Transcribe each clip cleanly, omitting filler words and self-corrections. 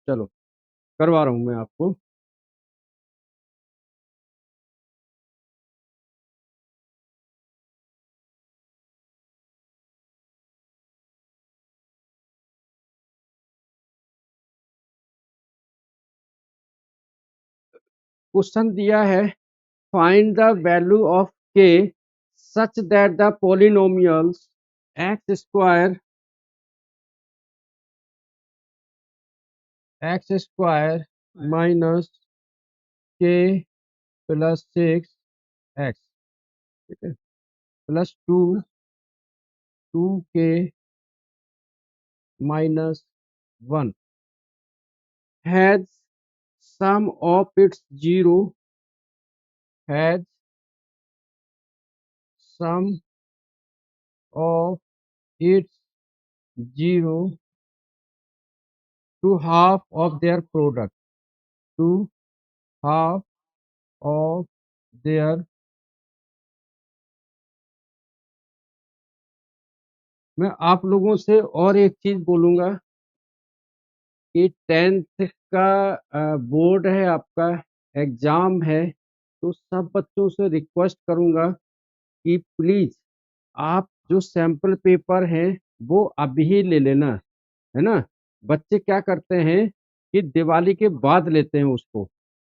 चलो करवा रहा हूँ मैं आपको। क्वेश्चन दिया है, find the value of k such that the polynomials X square minus k plus 6x, ठीक है, plus 2k minus 1 has sum of its zero has sum of its zero to half of their product, to half of their. मैं आप लोगों से और एक चीज बोलूंगा कि 10th का बोर्ड है, आपका एग्जाम है, तो सब बच्चों से रिक्वेस्ट करूंगा कि प्लीज आप जो सैंपल पेपर है वो अभी ले लेना, है ना। बच्चे क्या करते हैं कि दिवाली के बाद लेते हैं उसको,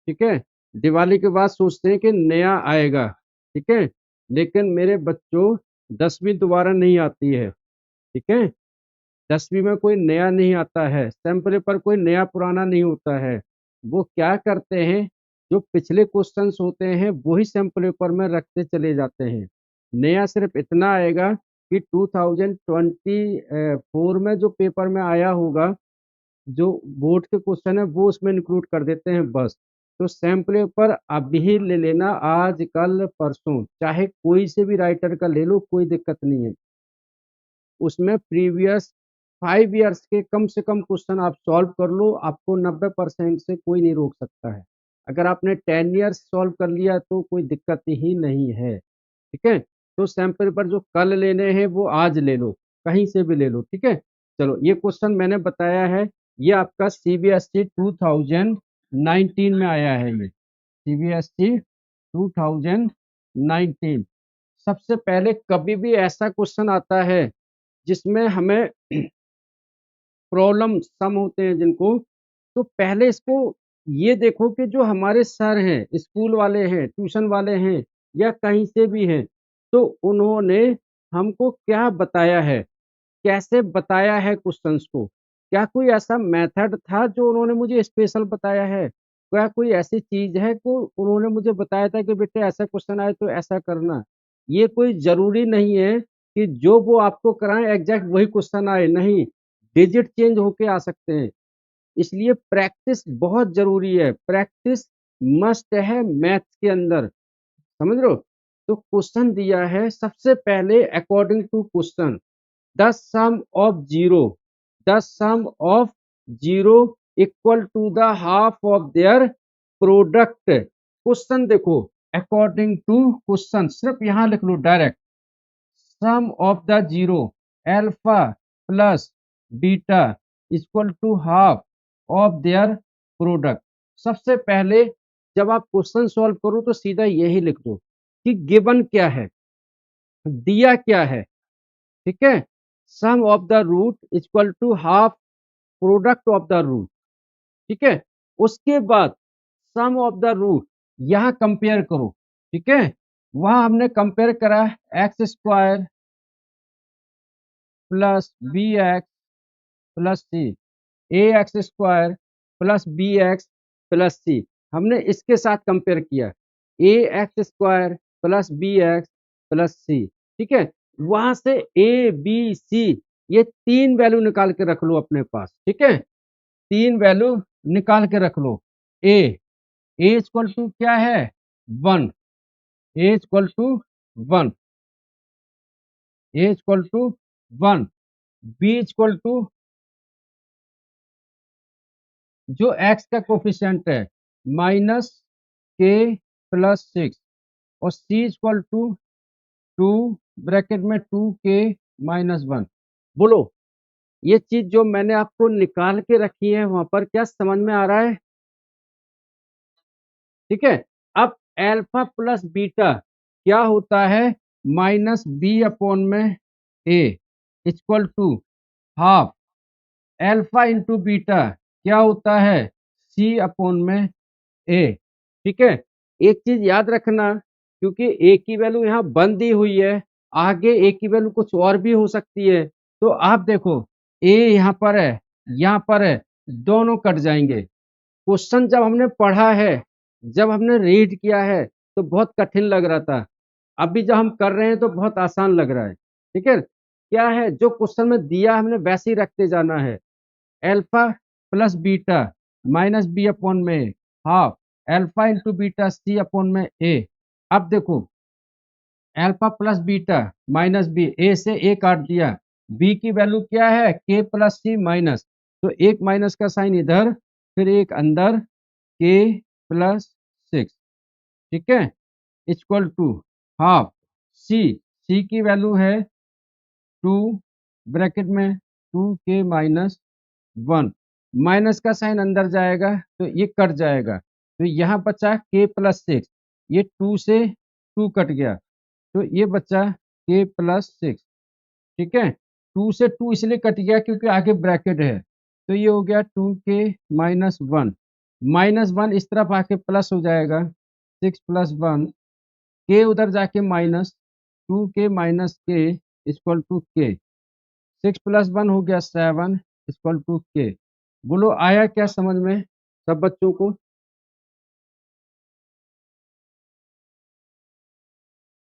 ठीक है, दिवाली के बाद सोचते हैं कि नया आएगा, ठीक है, लेकिन मेरे बच्चों 10वीं दोबारा नहीं आती है, ठीक है, 10वीं में कोई नया नहीं आता है, सैंपल पेपर कोई नया पुराना नहीं होता है। वो क्या करते हैं, जो पिछले क्वेश्चंस होते हैं वही सैंपल पेपर में रखते चले जाते हैं। नया सिर्फ इतना आएगा कि 2024 में जो पेपर में आया होगा, जो बोर्ड के क्वेश्चन है वो उसमें इंक्लूड कर देते हैं बस। तो सैंपल पेपर अभी ले लेना, आज कल परसों, चाहे कोई से भी राइटर का ले लो, कोई दिक्कत नहीं है। उसमें प्रीवियस 5 ईयर्स के कम से कम क्वेश्चन आप सॉल्व कर लो, आपको 90% से कोई नहीं रोक सकता है। अगर आपने 10 ईयर्स सॉल्व कर लिया तो कोई दिक्कत ही नहीं है, ठीक है। तो सैंपल पेपर जो कल लेने हैं वो आज ले लो, कहीं से भी ले लो, ठीक है। चलो ये क्वेश्चन मैंने बताया है, ये आपका सीबीएसई 2019 में आया है, ये सीबीएसई 2019। सबसे पहले कभी भी ऐसा क्वेश्चन आता है जिसमें हमें प्रॉब्लम सम होते हैं जिनको, तो पहले इसको ये देखो कि जो हमारे सर हैं, स्कूल वाले हैं, ट्यूशन वाले हैं, या कहीं से भी हैं, तो उन्होंने हमको क्या बताया है, कैसे बताया है क्वेश्चंस को। क्या कोई ऐसा मेथड था जो उन्होंने मुझे स्पेशल बताया है, क्या कोई ऐसी चीज है को उन्होंने मुझे बताया था कि बेटे ऐसा क्वेश्चन आए तो ऐसा करना। ये कोई जरूरी नहीं है कि जो वो आपको कराएं एग्जैक्ट वही क्वेश्चन आए, नहीं, डिजिट चेंज होके आ सकते हैं। इसलिए प्रैक्टिस बहुत जरूरी है, प्रैक्टिस मस्ट है मैथ्स के अंदर, समझ रहे हो। तो क्वेश्चन दिया है, सबसे पहले according to question, the sum of zero, the sum of zero equal to the half of their product. Question देखो, अकॉर्डिंग टू क्वेश्चन सिर्फ यहां लिख लो direct, sum of the zero alpha plus beta equal to half of their product. सबसे पहले जब आप question solve करो तो सीधा यही लिख दो कि गिवन क्या है, दिया क्या है, ठीक है, sum of the root equal to half product of the root, ठीक है। उसके बाद सम ऑफ द रूट, यहां कंपेयर करो, ठीक है, वहां हमने कंपेयर करा X square plus B X plus C, A X square plus B X plus C, हमने इसके साथ कंपेयर किया, A X square plus B X plus C, ठीक है। वहां से ए बी सी ये तीन वैल्यू निकाल के रख लो अपने पास, ठीक है, तीन वैल्यू निकाल के रख लो। ए इक्वल टू क्या है, 1, A equal to 1, A equal to 1, B equal to जो एक्स का कोफिशिएंट है माइनस के प्लस 6, और सी इक्वल टू 2 ब्रैकेट में 2k माइनस 1। बोलो ये चीज जो मैंने आपको निकाल के रखी है वहां पर, क्या समझ में आ रहा है? ठीक है। अब अल्फा प्लस बीटा क्या होता है? माइनस बी अपॉन में A equal to half alpha into beta क्या होता है? सी अपॉन में ए। ठीक है। एक चीज याद रखना, क्योंकि ए की वैल्यू यहाँ बंद दी हुई है, आगे ए की वैल्यू कुछ और भी हो सकती है। तो आप देखो, ए यहाँ पर है, यहाँ पर है, दोनों कट जाएंगे। क्वेश्चन जब हमने पढ़ा है, जब हमने रीड किया है, तो बहुत कठिन लग रहा था। अभी जब हम कर रहे हैं तो बहुत आसान लग रहा है। ठीक है। क्या है जो क्वेश्चन में दिया हमने वैसे ही रखते जाना है। Alpha plus beta minus B upon में half alpha into beta C upon में ए। अब देखो, alpha plus beta minus B, A से ए काट दिया, बी की वैल्यू क्या है? के प्लस सी माइनस, तो एक माइनस का साइन इधर, फिर एक अंदर, के प्लस सिक्स। ठीक है। इक्वल टू हाफ सी, सी की वैल्यू है टू, ब्रैकेट में टू के माइनस वन, माइनस का साइन अंदर जाएगा तो ये कट जाएगा, तो यहाँ बचा के प्लस सिक्स, ये टू से टू कट गया, तो ये बचा के प्लस सिक्स। ठीक है। टू से टू इसलिए कट गया क्योंकि आगे ब्रैकेट है, तो ये हो गया टू के माइनस वन, माइनस वन इस तरफ आके प्लस हो जाएगा, सिक्स प्लस वन, के उधर जाके माइनस, टू के माइनस के इक्वल टू के, सिक्स प्लस वन हो गया सेवन इक्वल टू के। बोलो आया क्या समझ में सब बच्चों को?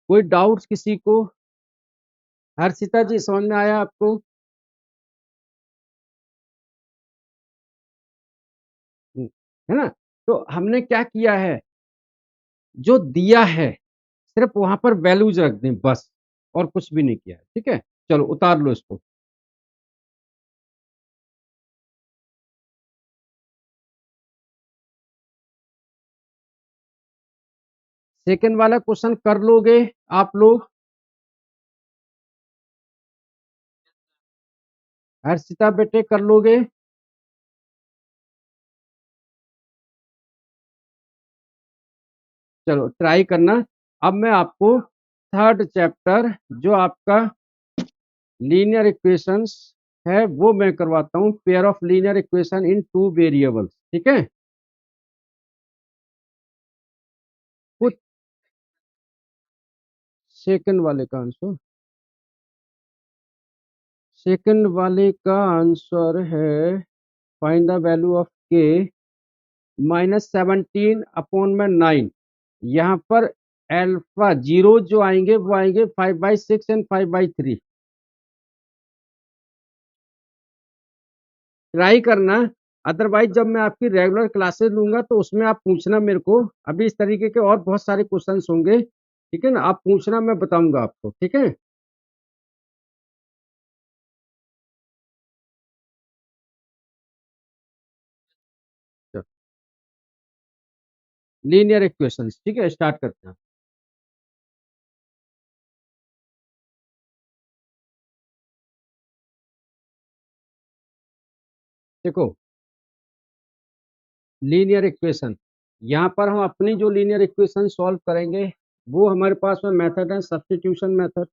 कोई डाउट्स किसी को? हर्षिता जी समझ में आया आपको? है ना? तो हमने क्या किया है, जो दिया है सिर्फ वहां पर वैल्यूज रख दें बस, और कुछ भी नहीं किया है। ठीक है। चलो उतार लो इसको। सेकंड वाला क्वेश्चन कर लोगे आप लोग? हर्षिता बेटे कर लोगे? चलो ट्राई करना। अब मैं आपको थर्ड चैप्टर जो आपका लीनियर इक्वेशंस है वो मैं करवाता हूँ, pair of linear equation in two variables. ठीक है। कुछ सेकंड वाले का आंसर, सेकंड वाले का आंसर है फाइंड द वैल्यू ऑफ के माइनस 17 अपॉन में 9। यहाँ पर अल्फा जीरो जो आएंगे वो आएंगे 5/6 एंड 5/3। ट्राई करना, अदरवाइज जब मैं आपकी रेगुलर क्लासेस लूंगा तो उसमें आप पूछना मेरे को। अभी इस तरीके के और बहुत सारे क्वेश्चंस होंगे। ठीक है ना? आप पूछना, मैं बताऊंगा आपको। ठीक है। Linear equations. ठीक है, स्टार्ट करते हैं। देखो, लीनियर इक्वेशन, यहाँ पर हम अपनी जो लीनियर इक्वेशन सॉल्व करेंगे वो हमारे पास में मेथड है substitution method,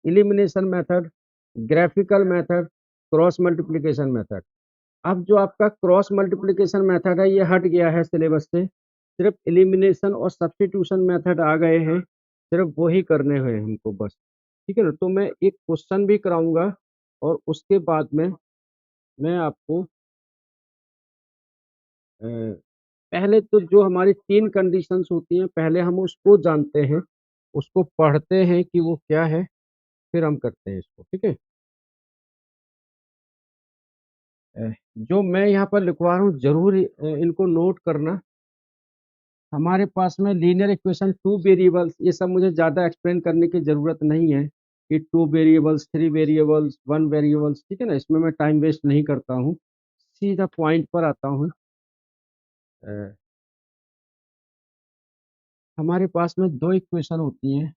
elimination method, graphical method, cross multiplication method. अब जो आपका क्रॉस मल्टीप्लिकेशन मेथड है ये हट गया है सिलेबस से, सिर्फ एलिमिनेशन और सब्स्टिट्यूशन मेथड आ गए हैं, सिर्फ वही करने हुए हमको बस। ठीक है ना? तो मैं एक क्वेश्चन भी कराऊंगा और उसके बाद में मैं आपको अ, पहले तो जो हमारी तीन कंडीशंस होती हैं पहले हम उसको जानते हैं, उसको पढ़ते हैं कि वो क्या है, फिर हम करते हैं इसको। ठीक है। जो मैं यहाँ पर लिखवा रहा हूँ जरूर इनको नोट करना। हमारे पास में लीनियर इक्वेशन टू वेरिएबल्स, ये सब मुझे ज़्यादा एक्सप्लेन करने की ज़रूरत नहीं है कि two variables, three variables, one variables. ठीक है ना? इसमें मैं टाइम वेस्ट नहीं करता हूँ, सीधा पॉइंट पर आता हूँ। अ, हमारे पास में दो इक्वेशन होती हैं,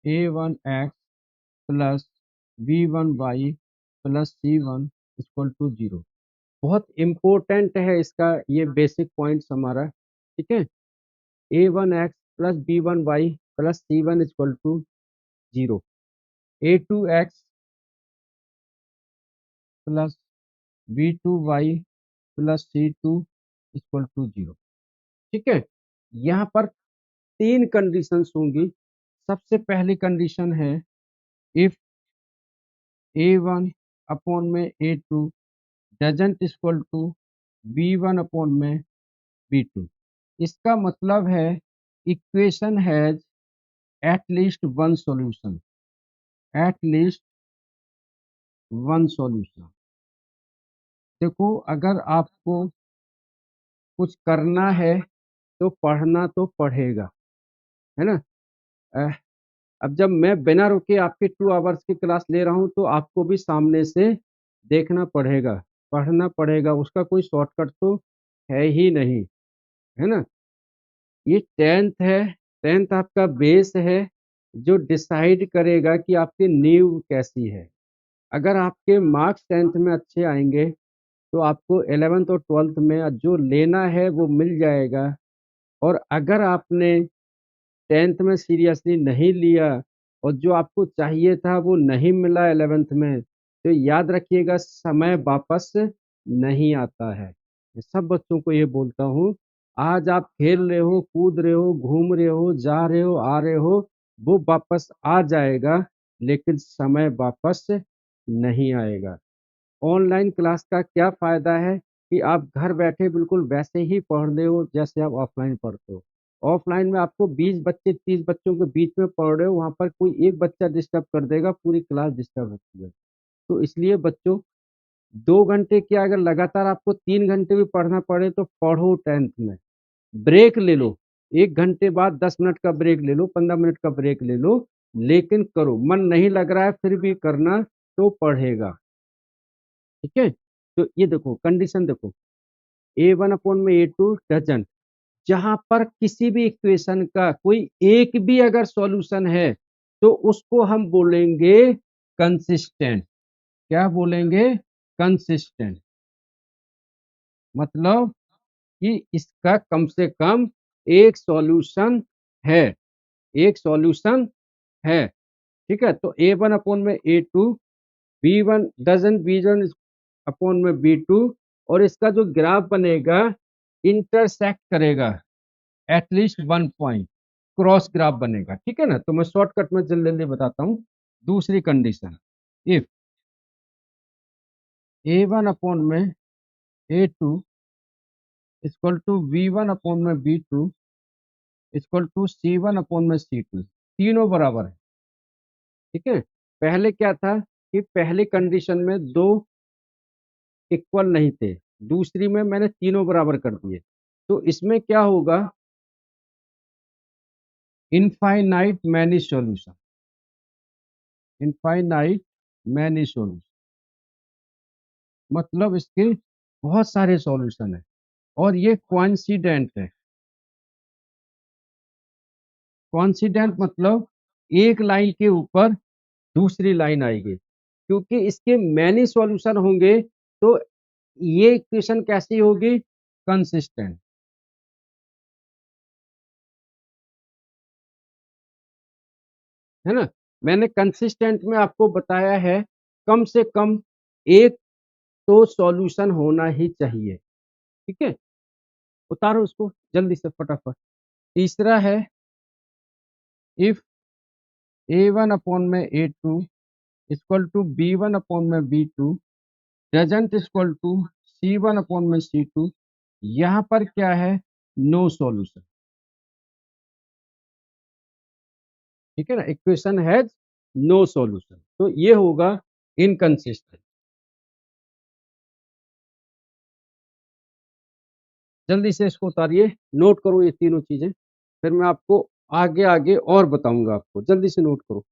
A one X plus B one Y plus C one equal to 0। बहुत इम्पोर्टेंट है इसका ये बेसिक पॉइंट्स हमारा, ठीक है। a1x plus b1y plus c1 equal to 0, a2x plus b2y plus c2 equal to 0, ठीक है। यहाँ पर तीन कंडीशंस होंगी। सबसे पहली कंडीशन है इफ a1 अपॉन में a2 doesn't equal to b1 upon में b2। इसका मतलब है equation has at least one solution, at least one solution. देखो, अगर आपको कुछ करना है तो पढ़ना तो पढ़ेगा, है ना। अह, अब जब मैं बिना रुके आपके 2 आवर्स की क्लास ले रहा हूँ तो आपको भी सामने से देखना पड़ेगा, पढ़ना पड़ेगा, उसका कोई शॉर्टकट तो है ही नहीं, है ना। ये टेंथ है, टेंथ आपका बेस है जो डिसाइड करेगा कि आपकी नींव कैसी है। अगर आपके मार्क्स टेंथ में अच्छे आएंगे तो आपको 11th और 12th में जो लेना है वो मिल जाएगा। और अगर आपने टेंथ में सीरियसली नहीं लिया और जो आपको चाहिए था वो नहीं मिला 11th में, तो याद रखिएगा समय वापस नहीं आता है। मैं सब बच्चों को ये बोलता हूँ, आज आप खेल रहे हो, कूद रहे हो, घूम रहे हो, जा रहे हो, आ रहे हो, वो वापस आ जाएगा, लेकिन समय वापस नहीं आएगा। ऑनलाइन क्लास का क्या फ़ायदा है कि आप घर बैठे बिल्कुल वैसे ही पढ़ रहे हो जैसे आप ऑफलाइन पढ़ते हो। ऑफलाइन में आपको 20 बच्चे 30 बच्चों के बीच में पढ़ रहे हो, वहाँ पर कोई एक बच्चा डिस्टर्ब कर देगा, पूरी क्लास डिस्टर्ब होती है। तो इसलिए बच्चों, 2 घंटे क्या, अगर लगातार आपको 3 घंटे भी पढ़ना पड़े तो पढ़ो टेंथ में। ब्रेक ले लो, 1 घंटे बाद 10 मिनट का ब्रेक ले लो, 15 मिनट का ब्रेक ले लो, लेकिन करो। मन नहीं लग रहा है फिर भी करना तो पढ़ेगा, ठीक है। तो ये देखो कंडीशन, देखो a1 अपॉन में a2 डजन, जहां पर किसी भी इक्वेशन का कोई एक भी अगर सॉल्यूशन है तो उसको हम बोलेंगे कंसिस्टेंट। क्या बोलेंगे? कंसिस्टेंट। मतलब कि इसका कम से कम एक सॉल्यूशन है, एक सॉल्यूशन है, ठीक है। तो a1 अपॉन में a2, b1 dozen b1 upon में b2, और इसका जो ग्राफ बनेगा इंटरसेक्ट करेगा एटलीस्ट 1 पॉइंट, क्रॉस ग्राफ बनेगा, ठीक है ना। तो मैं शॉर्टकट में जल्दी जल्दी बताता हूँ। दूसरी कंडीशन, इफ a1 अपॉन में a2 equal to b1 upon में b2 equal to c1 upon में c2, तीनों बराबर है, ठीक है। पहले क्या था कि पहली कंडीशन में दो इक्वल नहीं थे, दूसरी में मैंने तीनों बराबर कर दिए। तो इसमें क्या होगा? Infinite many solution, infinite many solution, मतलब इसके बहुत सारे सॉल्यूशन है। और ये कोइंसिडेंट है। कोइंसिडेंट मतलब एक लाइन के ऊपर दूसरी लाइन आएगी, क्योंकि इसके मैनी सॉल्यूशन होंगे तो ये इक्वेशन कैसी होगी? कंसिस्टेंट, है ना। मैंने कंसिस्टेंट में आपको बताया है कम से कम एक तो सॉल्यूशन होना ही चाहिए, ठीक है। उतारो उसको जल्दी से फटाफट। तीसरा है इफ a1 अपॉन में a2 equal to b1 upon में b2 doesn't equal to c1 upon में c2, यहाँ पर क्या है? नो सॉल्यूशन, ठीक है ना। इक्वेशन हैज नो सॉल्यूशन, तो ये होगा इनकंसिस्टेंट। जल्दी से इसको उतारिए, नोट करो ये तीनों चीजें, फिर मैं आपको आगे आगे और बताऊंगा। आपको जल्दी से नोट करो।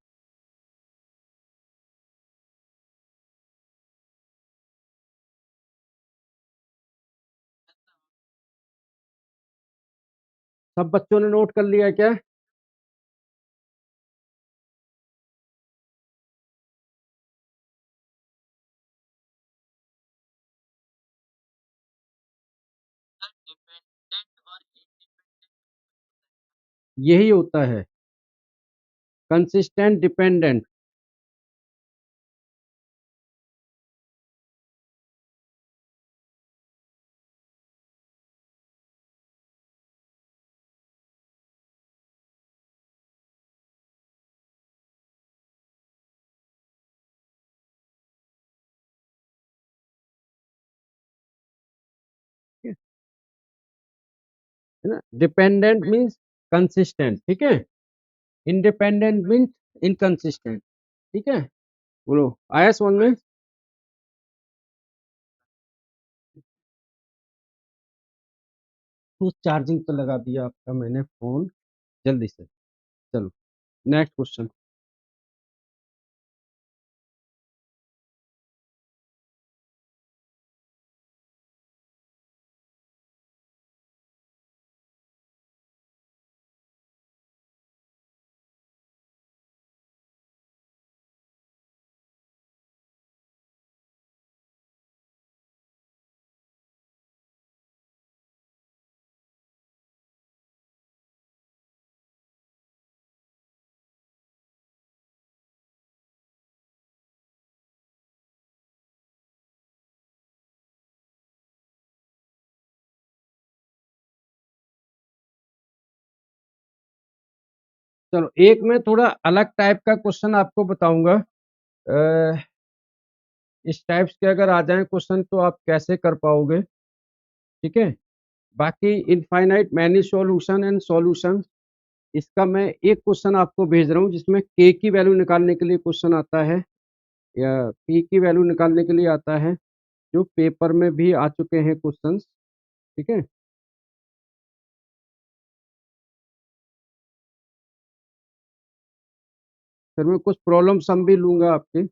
सब बच्चों ने नोट कर लिया क्या? यही होता है कंसिस्टेंट डिपेंडेंट। है ना, डिपेंडेंट मीन्स कंसिस्टेंट, ठीक है। इंडिपेंडेंट मीन्स इनकंसिस्टेंट, ठीक है। बोलो, आया समझ में? तो चार्जिंग पे लगा दिया आपका मैंने फोन, जल्दी से। चलो, नेक्स्ट क्वेश्चन। चलो, एक मैं थोड़ा अलग टाइप का क्वेश्चन आपको बताऊंगा। इस टाइप्स के अगर आ जाए क्वेश्चन तो आप कैसे कर पाओगे, ठीक है। बाकी infinite many solution and solution, इसका मैं एक क्वेश्चन आपको भेज रहा हूँ जिसमें के की वैल्यू निकालने के लिए क्वेश्चन आता है, या पी की वैल्यू निकालने के लिए आता है, जो पेपर में भी आ चुके हैं क्वेश्चंस, ठीक है। फिर मैं कुछ प्रॉब्लम सम भी लूंगा आपके।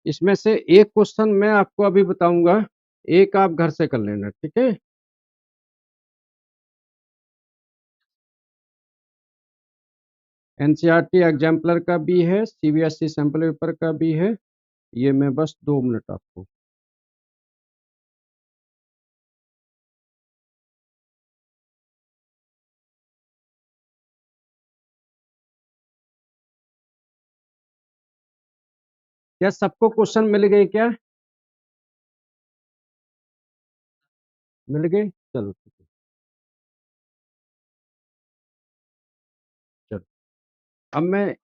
इसमें से एक क्वेश्चन मैं आपको अभी बताऊंगा, एक आप घर से कर लेना, ठीक है। एनसीईआरटी एग्जाम्पलर का भी है, सीबीएसई सैंपल पेपर का भी है। ये मैं बस 2 मिनट आपको। क्या सबको क्वेश्चन मिल गए क्या? मिल गए, चलो ठीक है। चलो, अब मैं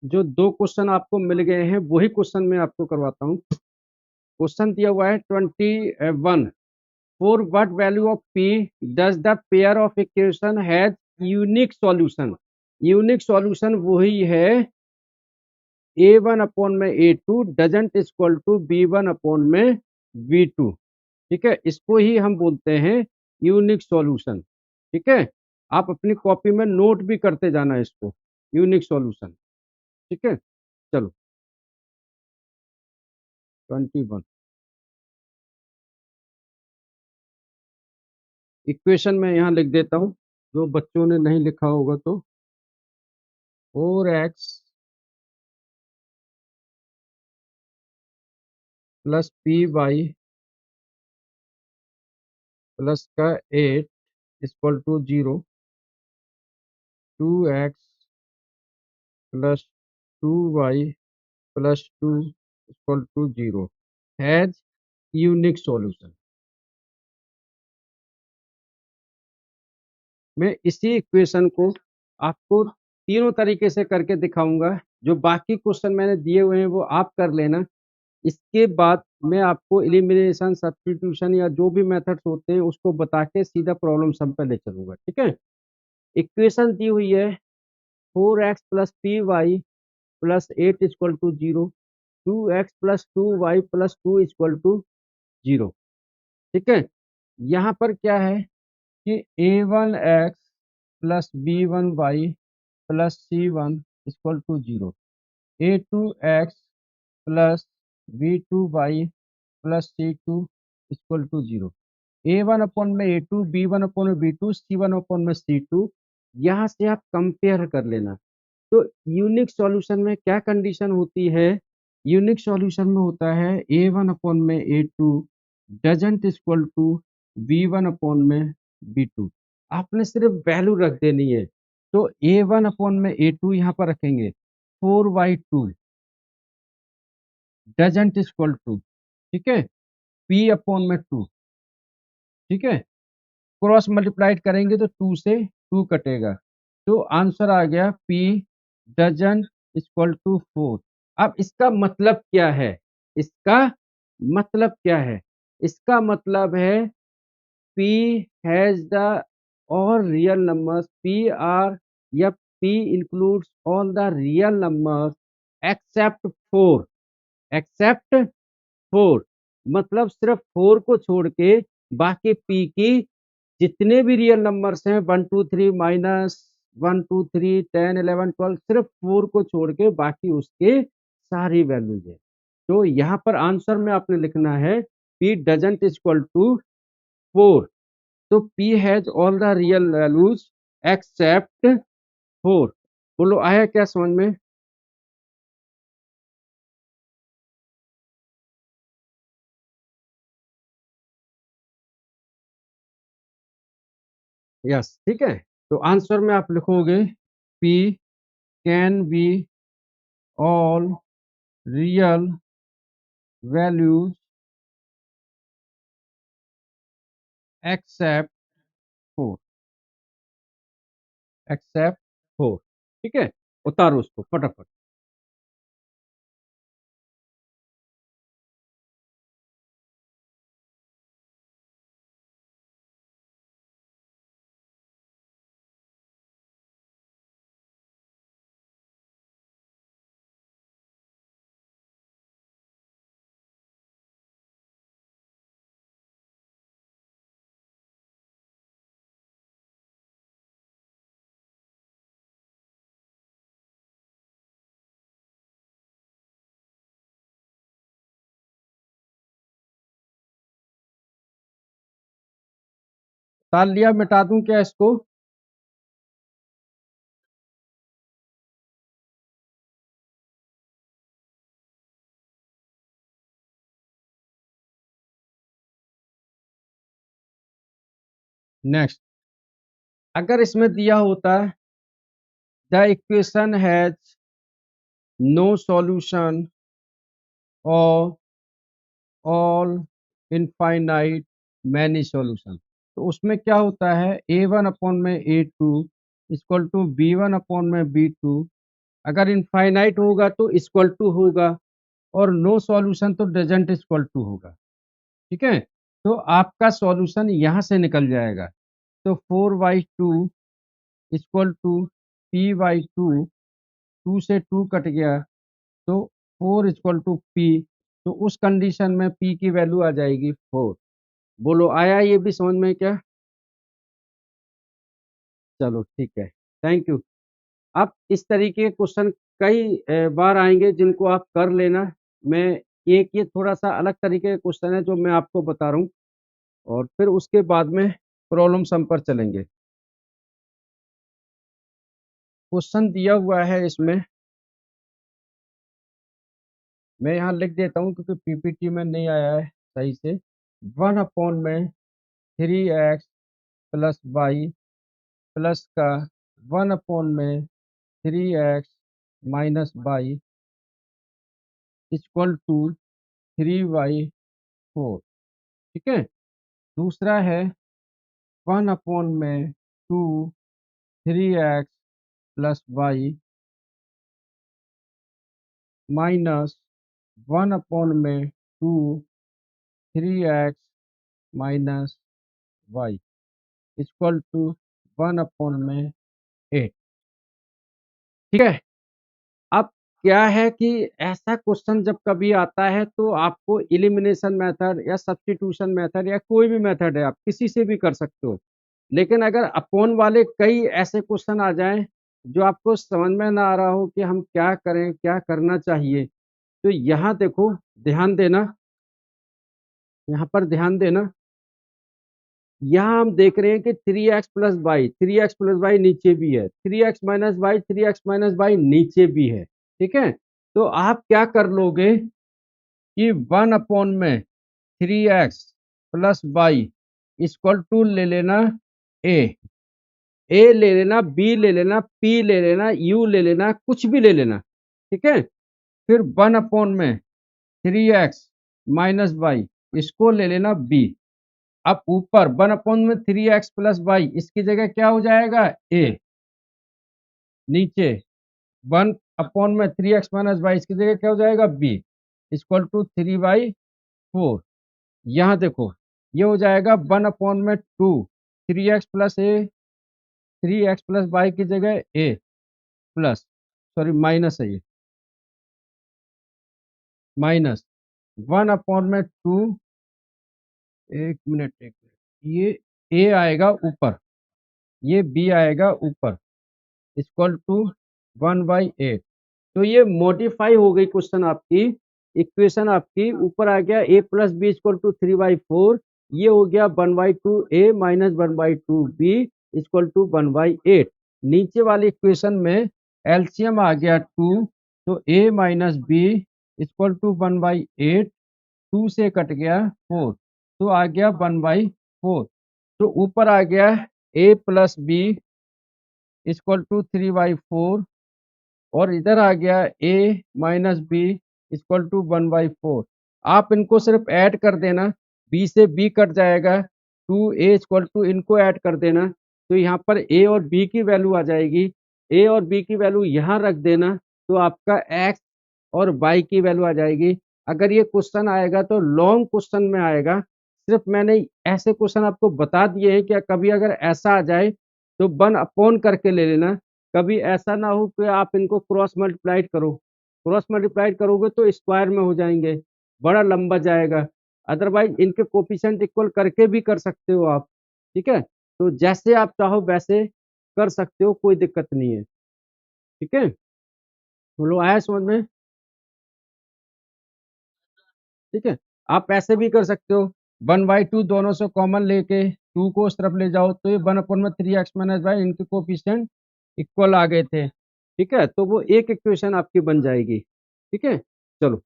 जो 2 क्वेश्चन आपको मिल गए हैं वही क्वेश्चन मैं आपको करवाता हूँ। क्वेश्चन दिया हुआ है 21, for what value of P does the pair of equation has unique solution. Unique solution वही है a1 अपॉन में a2 doesn't equal to b1 upon में b2, ठीक है। इसको ही हम बोलते हैं यूनिक सॉल्यूशन, ठीक है। आप अपनी कॉपी में नोट भी करते जाना इसको, यूनिक सॉल्यूशन, ठीक है। चलो, 21 इक्वेशन में यहाँ लिख देता हूँ, जो बच्चों ने नहीं लिखा होगा तो 4x plus P Y plus का 8 equal to 0, 2x plus 2y plus 2 equal to 0 has unique solution. मैं इसी इक्वेशन को आपको तीनों तरीके से करके दिखाऊंगा। जो बाकी क्वेश्चन मैंने दिए हुए हैं वो आप कर लेना। इसके बाद मैं आपको एलिमिनेशन, सब्स्टिट्यूशन या जो भी मेथड्स होते हैं उसको बता के सीधा प्रॉब्लम सम पे ले चलूंगा, ठीक है। इक्वेशन दी हुई है 4x plus P Y plus 8 equal to 0, 2x plus 2y plus 2 equal to 0। ठीक है, यहाँ पर क्या है कि a1x plus b1y plus c1 equal to 0, a2x plus b2y plus c2 equal to 0, a1 upon में a2, b1 अपॉन में b2, c1 upon में c2। यहाँ से आप कंपेयर कर लेना। तो यूनिक सॉल्यूशन में क्या कंडीशन होती है? यूनिक सॉल्यूशन में होता है a1 अपॉन में a2 doesn't equal to b1 upon में b2। आपने सिर्फ वैल्यू रख देनी है। तो a1 अपॉन में a2 यहाँ पर रखेंगे 4y2 डजंट इक्वल टू, ठीक है, p अपॉन में 2। ठीक है, क्रॉस मल्टीप्लाइड करेंगे तो 2 से 2 कटेगा, तो आंसर आ गया p डजन इक्वल टू 4। अब इसका मतलब क्या है? इसका मतलब क्या है? इसका मतलब है p has the all real numbers, p are या p includes all the real numbers except 4, except 4। मतलब सिर्फ 4 को छोड़ के बाकी p की जितने भी रियल नंबर्स हैं 1 2 3 माइनस 1 2 3 10 11 12, सिर्फ 4 को छोड़ के बाकी उसके सारी वैल्यूज है। तो यहाँ पर आंसर में आपने लिखना है p डजंट इक्वल टू 4। तो p has all the real values except 4। बोलो आया क्या समझ में? यस, ठीक है। तो आंसर में आप लिखोगे p can be all real values except 4, except 4। ठीक है, उतारो उसको फटाफट। ताल लिया, मिटा दूं क्या इसको? नेक्स्ट, अगर इसमें दिया होता the equation has no solution और ऑल इनफाइनाइट मैनी सॉल्यूशन, तो उसमें क्या होता है a1 अपॉन में a2 equal to b1 upon में b2। अगर इनफाइनाइट होगा तो इक्वल टू होगा, और नो सॉल्यूशन तो डजंट इक्वल टू होगा। ठीक है, तो आपका सॉल्यूशन यहाँ से निकल जाएगा। तो 4y2 इक्वल टू p/2, 2 से 2 कट गया, तो 4 इक्वल टू p। तो उस कंडीशन में p की वैल्यू आ जाएगी 4। बोलो आया ये भी समझ में क्या? चलो ठीक है, थैंक यू। अब इस तरीके के क्वेश्चन कई बार आएंगे जिनको आप कर लेना। मैं एक ये थोड़ा सा अलग तरीके का क्वेश्चन है जो मैं आपको बता रहा हूँ, और फिर उसके बाद में प्रॉब्लम सम पर चलेंगे। क्वेश्चन दिया हुआ है इसमें, मैं यहाँ लिख देता हूँ क्योंकि पीपीटी में नहीं आया है सही से। 1 अपॉन में 3x प्लस वाई प्लस का 1 अपॉन में 3x minus Y equal to 3y4। ठीक है, दूसरा है 1 अपॉन में 2 3x plus Y minus 1 upon में 2 3x minus Y equal to 1 upon में 8। ठीक है। अब क्या है कि ऐसा क्वेश्चन जब कभी आता है तो आपको एलिमिनेशन मेथड या सब्स्टिट्यूशन मेथड या कोई भी मेथड है, आप किसी से भी कर सकते हो। लेकिन अगर अपॉन वाले कई ऐसे क्वेश्चन आ जाएं जो आपको समझ में ना आ रहा हो कि हम क्या करें, क्या करना चाहिए, तो यहाँ देखो, ध्यान देना, यहाँ पर ध्यान देना। यहाँ हम देख रहे हैं कि 3x+y नीचे भी है, 3x - y नीचे भी है। ठीक है, तो आप क्या कर लोगे कि 1/3x+y इक्वल टू ले लेना ए, ले लेना, बी ले लेना, पी ले लेना, यू ले लेना, कुछ भी ले लेना। ठीक है, फिर 1/3x - y इसको ले लेना बी। अब ऊपर 1/3x+y इसकी जगह क्या हो जाएगा ए, नीचे 1/3x - y इसकी जगह क्या हो जाएगा बी इक्वल टू 3/4। यहाँ देखो, ये हो जाएगा 1/2, 3x+y की जगह ए प्लस, सॉरी माइनस है, ये माइनस 1/2, ये ए आएगा ऊपर, ये बी आएगा ऊपर, इक्वल टू 1/8। तो ये मॉडिफाई हो गई क्वेश्चन आपकी, इक्वेशन आपकी ऊपर आ गया a+b इक्वल टू 3/4, ये हो गया 1/2a minus 1/2b equal to 1/8। नीचे वाली इक्वेशन में एलसीएम आ गया 2, तो a minus B equal to 1/8, 2 से कट गया 4, तो आ गया 1/4। तो ऊपर आ गया a+b इक्वल टू 3/4 और इधर आ गया a minus B equal to 1/4। आप इनको सिर्फ ऐड कर देना, b से b कट जाएगा, 2a इक्वल टू इनको ऐड कर देना, तो यहाँ पर a और b की वैल्यू आ जाएगी। a और b की वैल्यू यहाँ रख देना, तो आपका x और y की वैल्यू आ जाएगी। अगर ये क्वेश्चन आएगा तो लॉन्ग क्वेश्चन में आएगा, सिर्फ मैंने ऐसे क्वेश्चन आपको बता दिए हैं कि कभी अगर ऐसा आ जाए तो 1/, करके ले लेना। कभी ऐसा ना हो कि आप इनको क्रॉस मल्टीप्लाइड करो, क्रॉस मल्टीप्लाइड करोगे तो स्क्वायर में हो जाएंगे, बड़ा लंबा जाएगा। अदरवाइज इनके कोफिशिएंट इक्वल करके भी कर सकते हो आप। ठीक है, तो जैसे आप चाहो वैसे कर सकते हो, कोई दिक्कत नहीं है। ठीक है, बोलो आया समझ में? ठीक है, आप ऐसे भी कर सकते हो, 1/2 दोनों से कॉमन लेके 2 को उस तरफ ले जाओ, तो ये 1/3x - y इनके कोफिशिएंट इक्वल आ गए थे। ठीक है, तो वो एक इक्वेशन आपकी बन जाएगी। ठीक है, चलो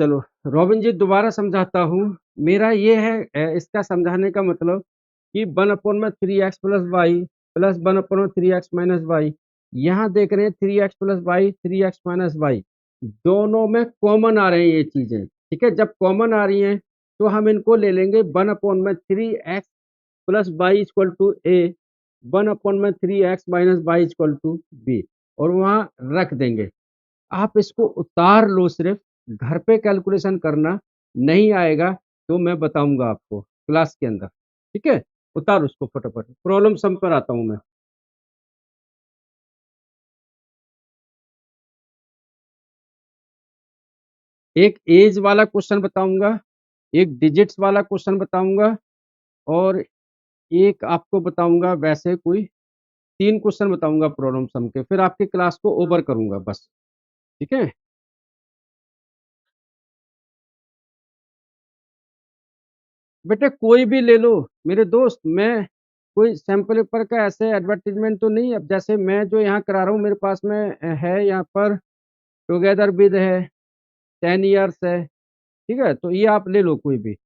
चलो रॉबिन जी दोबारा समझाता हूँ। मेरा ये है, इसका समझाने का मतलब कि 1/3x+y प्लस 1/3x - y, यहाँ देख रहे हैं 3x+y 3x - y, दोनों में कॉमन आ रहे हैं ये चीजें। ठीक है, जब कॉमन आ रही हैं तो हम इनको ले लेंगे 1/3x+y equal to A, 1/3x - y equal to B, और वहां रख देंगे। आप इसको उतार लो, सिर्फ घर पे कैलकुलेशन करना, नहीं आएगा तो मैं बताऊंगा आपको क्लास के अंदर। ठीक है, उतार उसको फटाफट, प्रॉब्लम सम पर आता हूं मैं। एक एज वाला क्वेश्चन बताऊंगा, एक डिजिट्स वाला क्वेश्चन बताऊंगा, और एक आपको बताऊंगा वैसे कोई 3 क्वेश्चन बताऊंगा प्रॉब्लम सम के, फिर आपकी क्लास को ओवर करूंगा बस। ठीक है, बेटे कोई भी ले लो मेरे दोस्त, मैं कोई सैंपल पेपर का ऐसे एडवर्टीजमेंट तो नहीं। अब जैसे मैं जो यहाँ करा रहा हूँ, मेरे पास में है यहाँ पर टुगेदर विद है, 10 इयर्स है। ठीक है, तो ये आप ले लो कोई भी।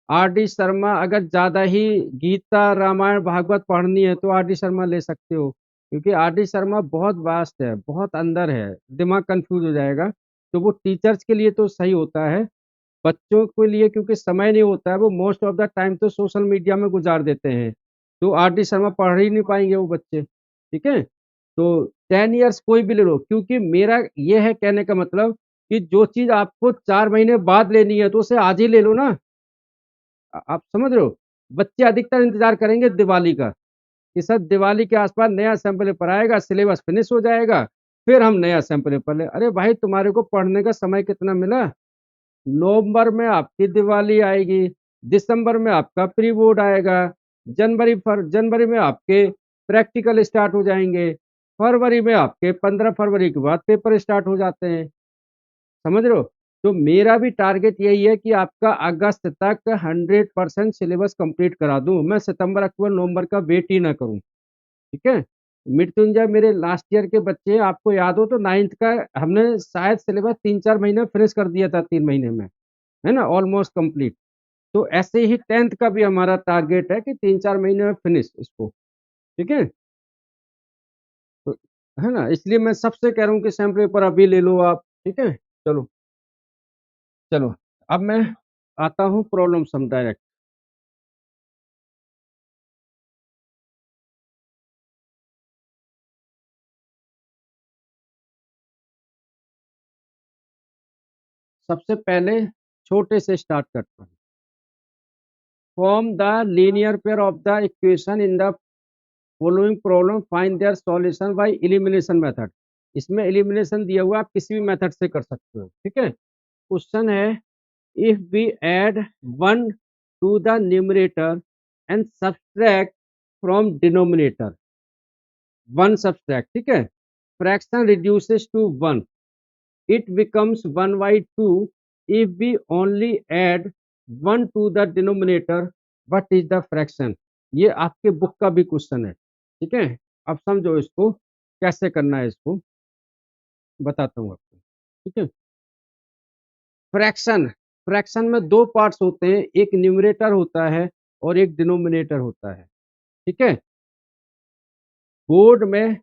आर डी शर्मा, अगर ज्यादा ही गीता रामायण भागवत पढ़नी है तो आर डी शर्मा ले सकते हो, क्योंकि आर डी शर्मा बहुत वास्ट है, बहुत अंदर है, दिमाग कंफ्यूज हो जाएगा। तो वो टीचर्स के लिए तो सही होता है, बच्चों के लिए क्योंकि समय नहीं होता है, वो मोस्ट ऑफ द टाइम तो सोशल मीडिया में गुजार देते हैं, तो आर डी शर्मा पढ़ ही नहीं पाएंगे वो बच्चे। ठीक है, तो 10 इयर्स कोई भी ले लो, क्योंकि मेरा ये है कहने का मतलब कि जो चीज आपको 4 महीने बाद लेनी है तो उसे आज ही ले लो ना। आप समझ रहे हो, बच्चे अधिकतर इंतजार करेंगे दिवाली का। कि सर दिवाली के आसपास नया सैम्पल पेपर आएगा, सिलेबस फिनिश हो जाएगा, फिर हम नया सैम्पल पेपर ले। अरे भाई तुम्हारे को पढ़ने का समय कितना मिला? नवंबर में आपकी दिवाली आएगी, दिसंबर में आपका प्री बोर्ड आएगा, जनवरी में आपके प्रैक्टिकल स्टार्ट हो जाएंगे, फरवरी में आपके 15 फरवरी के बाद पेपर स्टार्ट हो जाते हैं। समझ रहे हो? तो मेरा भी टारगेट यही है कि आपका अगस्त तक 100% सिलेबस कंप्लीट करा दूं। मैं सितंबर अक्टूबर नवंबर का वेट ही ना करूं। ठीक है? मृत्युंजय मेरे लास्ट ईयर के बच्चे हैं, आपको याद हो तो 9th का हमने शायद सिलेबस 3-4 महीने में फिनिश कर दिया था, 3 महीने में, है ना, ऑलमोस्ट कंप्लीट। तो ऐसे ही 10th का भी हमारा टारगेट है कि 3-4 महीने में फिनिश इसको। ठीक है? तो है ना, इसलिए मैं सबसे कह रहा हूँ कि सैम्पल पेपर अभी ले लो आप। ठीक है? चलो चलो, अब मैं आता हूँ प्रॉब्लम सम डायरेक्ट। सबसे पहले छोटे से स्टार्ट करता हूँ। Form the linear pair of the equation in the following problem, find their solution by elimination method. इसमें एलिमिनेशन दिया हुआ, आप किसी भी मेथड से कर सकते हो। ठीक है? क्वेश्चन है, if we add 1 to the numerator and subtract from denominator, 1 subtract, ठीक है, fraction reduces to 1, it becomes 1 by 2 if we only add 1 to the denominator, what is the fraction? ये आपके बुक का भी क्वेश्चन है। ठीक है? अब समझो इसको कैसे करना है, इसको बताता हूँ आपको। ठीक है? फ्रैक्शन, फ्रैक्शन में दो पार्ट्स होते हैं, एक न्यूमरेटर होता है और एक डिनोमिनेटर होता है। ठीक है? बोर्ड में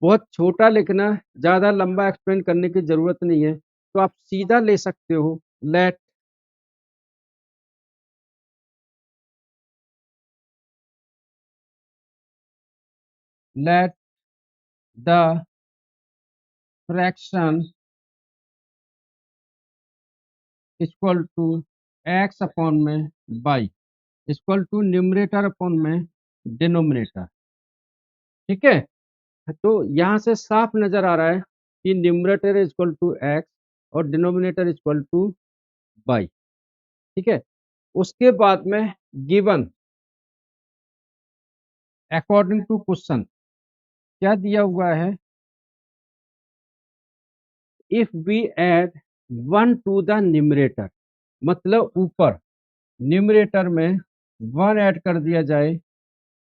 बहुत छोटा लिखना, ज्यादा लंबा एक्सप्लेन करने की जरूरत नहीं है, तो आप सीधा ले सकते हो, let let the fraction equal to x upon में by equal to numerator upon में डिनोमिनेटर। ठीक है? तो यहाँ से साफ नजर आ रहा है कि न्यूमरेटर इक्वल टू एक्स और डिनोमिनेटर इक्वल टू बाई। ठीक है? उसके बाद में गिवन अकॉर्डिंग टू क्वेश्चन क्या दिया हुआ है, if we add 1 to the numerator, मतलब ऊपर न्यूमरेटर में 1 ऐड कर दिया जाए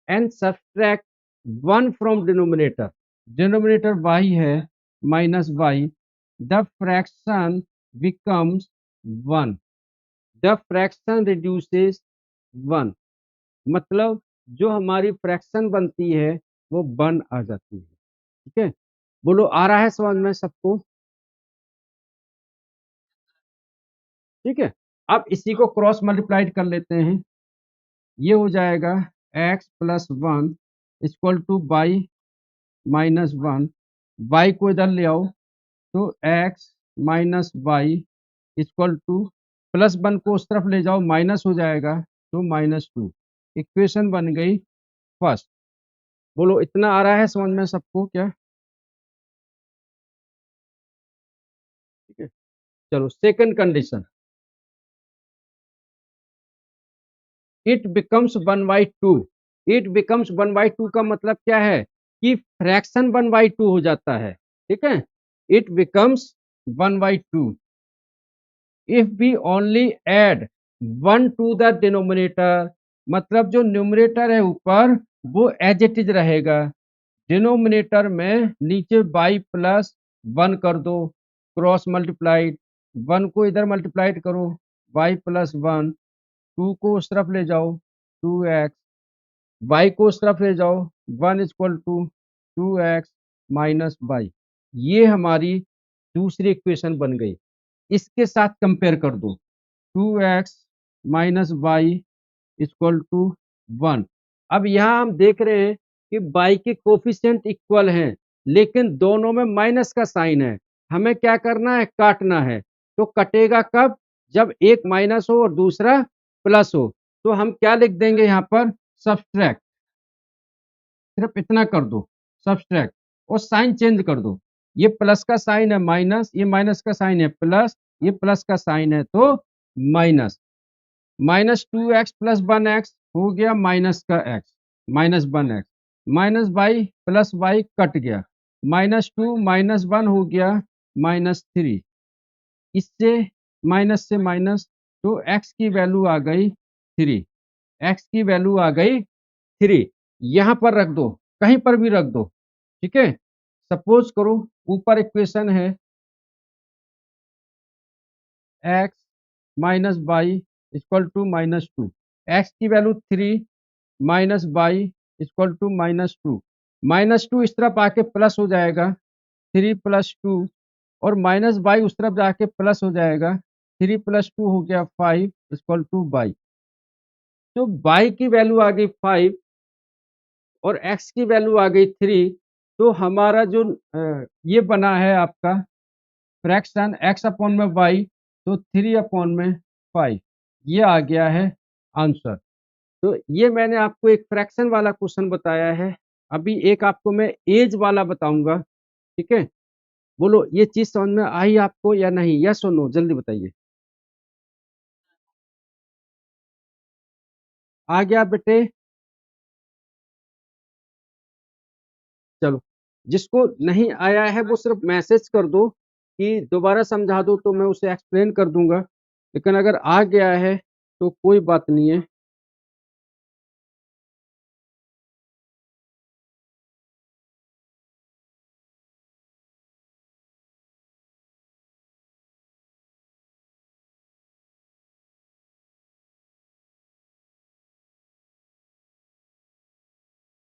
and subtract 1 from denominator, denominator y है minus y, the fraction becomes 1, the fraction reduces 1, मतलब जो हमारी फ्रैक्शन बनती है वो 1 आ जाती है। ठीक है? बोलो आ रहा है समझ में सबको? ठीक है? अब इसी को क्रॉस मल्टीप्लाइड कर लेते हैं, ये हो जाएगा x plus 1 equal to Y minus 1, Y को इधर ले आओ तो x minus Y equal to plus 1 को उस तरफ ले जाओ माइनस हो जाएगा तो -2। इक्वेशन बन गई फर्स्ट। बोलो इतना आ रहा है समझ में सबको क्या? ठीक है? चलो second condition, it becomes 1/2। It becomes 1/2 का मतलब क्या है कि फ्रैक्शन 1/2 हो जाता है। ठीक है? It becomes 1/2 if we only add 1 to the denominator, मतलब जो न्यूमरेटर है ऊपर वो एज इट इज रहेगा, डिनोमिनेटर में नीचे बाई प्लस 1 कर दो, क्रॉस मल्टीप्लाइड, 1 को इधर मल्टीप्लाइड करो, बाई प्लस 1, 2 को उस तरफ ले जाओ 2x, y को उस तरफ ले जाओ 1 equal to 2x minus by. ये हमारी दूसरी इक्वेशन बन गई। इसके साथ कंपेयर कर दो, 2x minus Y equal to 1। अब यहाँ हम देख रहे हैं कि बाई के कोफिशिएंट इक्वल हैं, लेकिन दोनों में माइनस का साइन है। हमें क्या करना है? काटना है। तो कटेगा कब? जब एक माइनस हो और दूसरा प्लस हो। तो हम क्या लिख देंगे यहाँ पर? सब्ट्रैक्ट। सिर्फ इतना कर दो, सब्सट्रैक्ट, और साइन चेंज कर दो। ये प्लस का साइन है माइनस, ये माइनस का साइन है प्लस, ये प्लस का साइन है तो माइनस। -2x + 1x हो गया माइनस का x, -1x, -y + y cut गया, -2 -1 हो गया -3, इससे माइनस से माइनस, तो x की वैल्यू आ गई 3, x की वैल्यू आ गई 3। यहाँ पर रख दो, कहीं पर भी रख दो, ठीक है। सपोज करो ऊपर इक्वेशन है x - y = -2, x की वैल्यू 3 -y = -2, -2 इस तरफ आके प्लस हो जाएगा 3 + 2, और -y उस तरफ जाके प्लस हो जाएगा 3 + 2 हो गया 5 = y। तो y की वैल्यू आ गई 5 और x की वैल्यू आ गई 3। तो हमारा जो ये बना है आपका फ्रैक्शन x/y, तो 3/5, ये आ गया है आंसर। तो ये मैंने आपको एक फ्रैक्शन वाला क्वेश्चन बताया है। अभी एक आपको मैं एज वाला बताऊंगा, ठीक है। बोलो ये चीज समझ में आई आपको या नहीं, यस और नो, जल्दी बताइए। आ गया बेटे? चलो, जिसको नहीं आया है वो सिर्फ मैसेज कर दो कि दोबारा समझा दो, तो मैं उसे एक्सप्लेन कर दूंगा। लेकिन अगर आ गया है तो कोई बात नहीं है।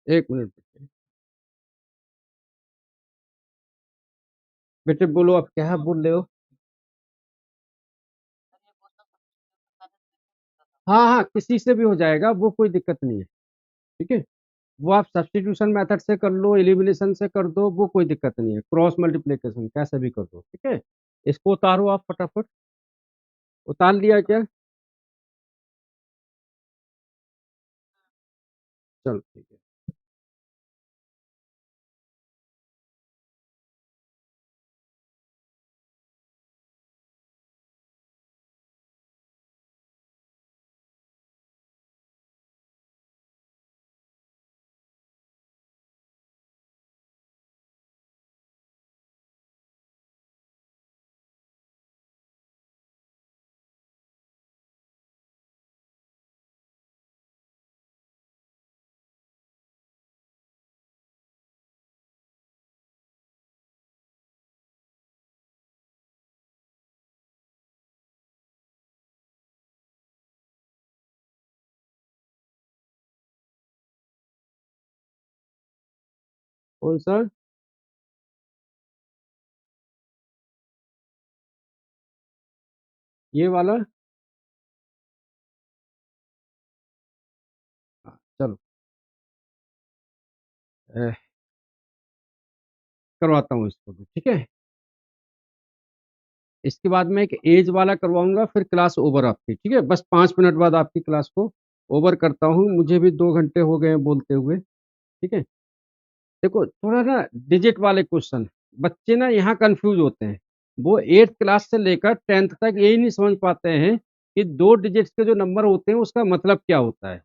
एक मिनट बेटे, बेटे बोलो आप क्या बोल रहे हो। हाँ हाँ, किसी से भी हो जाएगा, वो कोई दिक्कत नहीं है, ठीक है। वो आप सब्स्टिट्यूशन मेथड से कर लो, एलिमिनेशन से कर दो, वो कोई दिक्कत नहीं है, क्रॉस मल्टीप्लिकेशन कैसे भी कर दो, ठीक है। इसको उतारो आप फटाफट। उतार लिया क्या? चलो ठीक है। कौन सा? ये वाला? हाँ, चलो करवाता हूँ इसको भी, ठीक है। इसके बाद मैं एक एज वाला करवाऊंगा, फिर क्लास ओवर आपकी, ठीक है। बस 5 मिनट बाद आपकी क्लास को ओवर करता हूँ, मुझे भी 2 घंटे हो गए हैं बोलते हुए, ठीक है। देखो थोड़ा ना डिजिट वाले क्वेश्चन, बच्चे ना यहाँ कंफ्यूज होते हैं। वो 8th क्लास से लेकर 10th तक यही नहीं समझ पाते हैं कि 2 डिजिट्स के जो नंबर होते हैं उसका मतलब क्या होता है,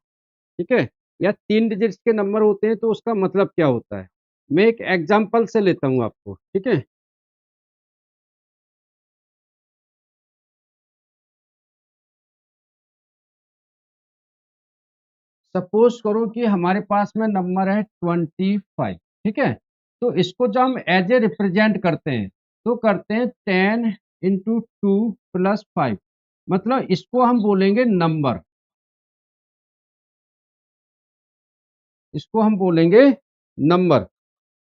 ठीक है। या 3 डिजिट्स के नंबर होते हैं तो उसका मतलब क्या होता है। मैं एक एग्जाम्पल से लेता हूँ आपको, ठीक है। सपोज करो कि हमारे पास में नंबर है 25, ठीक है। तो इसको जब हम एज ए रिप्रेजेंट करते हैं तो करते हैं 10 × 2 + 5, मतलब इसको हम बोलेंगे नंबर, इसको हम बोलेंगे नंबर।